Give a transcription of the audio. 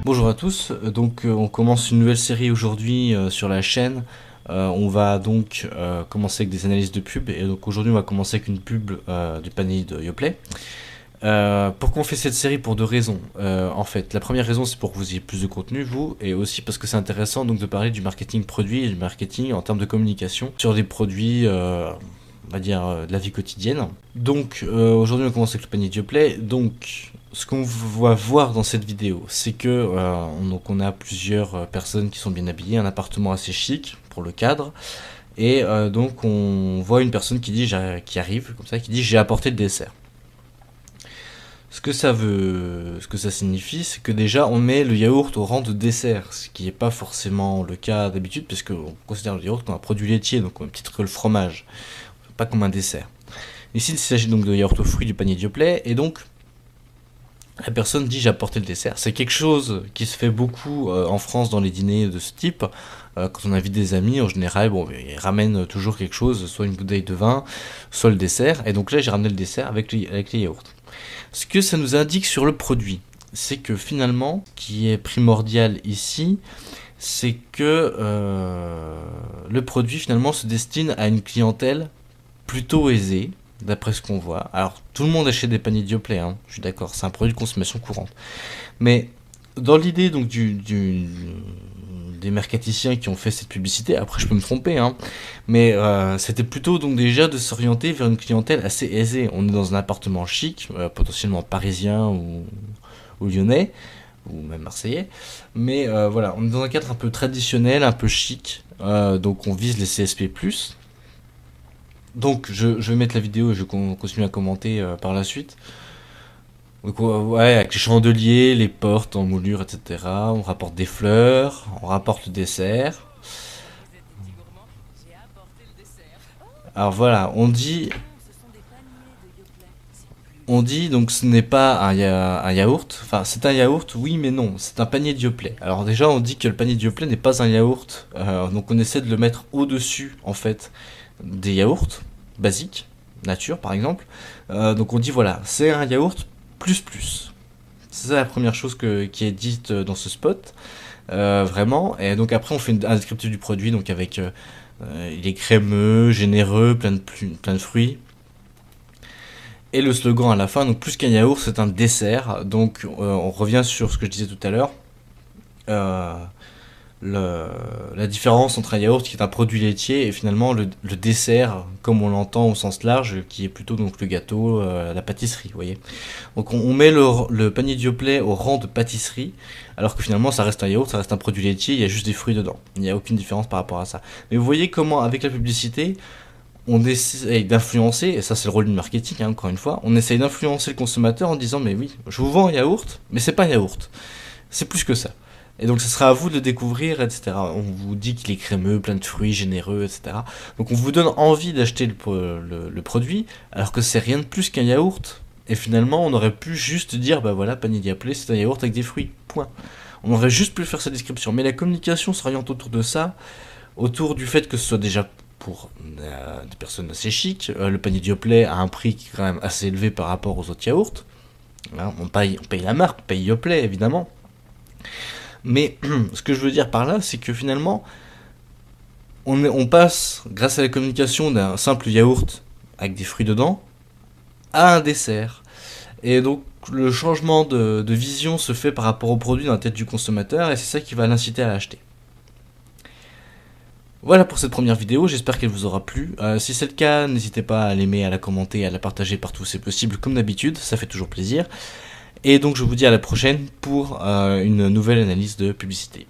Bonjour à tous, donc on commence une nouvelle série aujourd'hui sur la chaîne. On va donc commencer avec des analyses de pub, et donc aujourd'hui on va commencer avec une pub du panier de Yoplait. Pourquoi on fait cette série? Pour deux raisons. En fait, la première raison c'est pour que vous ayez plus de contenu, vous, et aussi parce que c'est intéressant donc de parler du marketing produit et du marketing en termes de communication sur des produits, on va dire, de la vie quotidienne. Donc aujourd'hui on commence avec le panier de Yoplait. Donc ce qu'on va voir dans cette vidéo, c'est que donc on a plusieurs personnes qui sont bien habillées, un appartement assez chic pour le cadre, et donc on voit une personne qui dit, qui arrive comme ça, qui dit j'ai apporté le dessert. Ce que ça signifie, c'est que déjà on met le yaourt au rang de dessert, ce qui n'est pas forcément le cas d'habitude, puisque on considère le yaourt comme un produit laitier, donc au même titre que le fromage, pas comme un dessert. Ici il s'agit donc de yaourt aux fruits du panier de Yoplait, et donc la personne dit j'ai apporté le dessert. C'est quelque chose qui se fait beaucoup en France dans les dîners de ce type. Quand on invite des amis, en général, bon, ils ramènent toujours quelque chose, soit une bouteille de vin, soit le dessert. Et donc là, j'ai ramené le dessert avec les yaourts. Ce que ça nous indique sur le produit, c'est que finalement, ce qui est primordial ici, c'est que le produit finalement se destine à une clientèle plutôt aisée, d'après ce qu'on voit. Alors, tout le monde achète des paniers de Yoplait, hein, je suis d'accord, c'est un produit de consommation courante. Mais dans l'idée donc des mercaticiens qui ont fait cette publicité, après je peux me tromper, hein, mais c'était plutôt donc déjà de s'orienter vers une clientèle assez aisée. On est dans un appartement chic, potentiellement parisien ou lyonnais, ou même marseillais, mais voilà, on est dans un cadre un peu traditionnel, un peu chic, donc on vise les CSP+. Donc je vais mettre la vidéo et je vais continuer à commenter par la suite. Donc ouais, avec les chandeliers, les portes en moulure, etc. On rapporte des fleurs, on rapporte le dessert. Alors voilà, on dit donc ce n'est pas un yaourt, enfin c'est un yaourt, oui mais non, c'est un panier de Yoplait. Alors déjà on dit que le panier de Yoplait n'est pas un yaourt, donc on essaie de le mettre au-dessus en fait des yaourts basiques, nature par exemple. Donc on dit voilà, c'est un yaourt plus plus. C'est ça la première chose qui est dite dans ce spot, vraiment. Et donc après on fait un descriptif du produit, donc avec il est crémeux, généreux, plein de fruits. Et le slogan à la fin, donc plus qu'un yaourt, c'est un dessert. Donc on revient sur ce que je disais tout à l'heure. La différence entre un yaourt qui est un produit laitier et finalement le dessert, comme on l'entend au sens large, qui est plutôt donc le gâteau, la pâtisserie, vous voyez. Donc on met le panier de Yoplait au rang de pâtisserie, alors que finalement ça reste un yaourt, ça reste un produit laitier, il y a juste des fruits dedans. Il n'y a aucune différence par rapport à ça. Mais vous voyez comment avec la publicité, on essaye d'influencer, et ça c'est le rôle du marketing, hein, encore une fois, on essaye d'influencer le consommateur en disant mais oui, je vous vends un yaourt, mais c'est pas un yaourt, c'est plus que ça. Et donc ce sera à vous de le découvrir, etc. On vous dit qu'il est crémeux, plein de fruits, généreux, etc. Donc on vous donne envie d'acheter le produit, alors que c'est rien de plus qu'un yaourt. Et finalement on aurait pu juste dire, bah voilà, panier de Yoplait, c'est un yaourt avec des fruits, point. On aurait juste pu faire cette description. Mais la communication s'oriente autour de ça, autour du fait que ce soit déjà pour des personnes assez chics. Le panier de Yoplait a un prix qui est quand même assez élevé par rapport aux autres yaourts. Hein, on paye la marque, on paye Yoplait évidemment. Mais ce que je veux dire par là, c'est que finalement, on passe, grâce à la communication d'un simple yaourt avec des fruits dedans, à un dessert. Et donc le changement de vision se fait par rapport au produit dans la tête du consommateur, et c'est ça qui va l'inciter à l'acheter. Voilà pour cette première vidéo, j'espère qu'elle vous aura plu. Si c'est le cas, n'hésitez pas à l'aimer, à la commenter, à la partager partout où c'est possible, comme d'habitude, ça fait toujours plaisir. Et donc je vous dis à la prochaine pour une nouvelle analyse de publicité.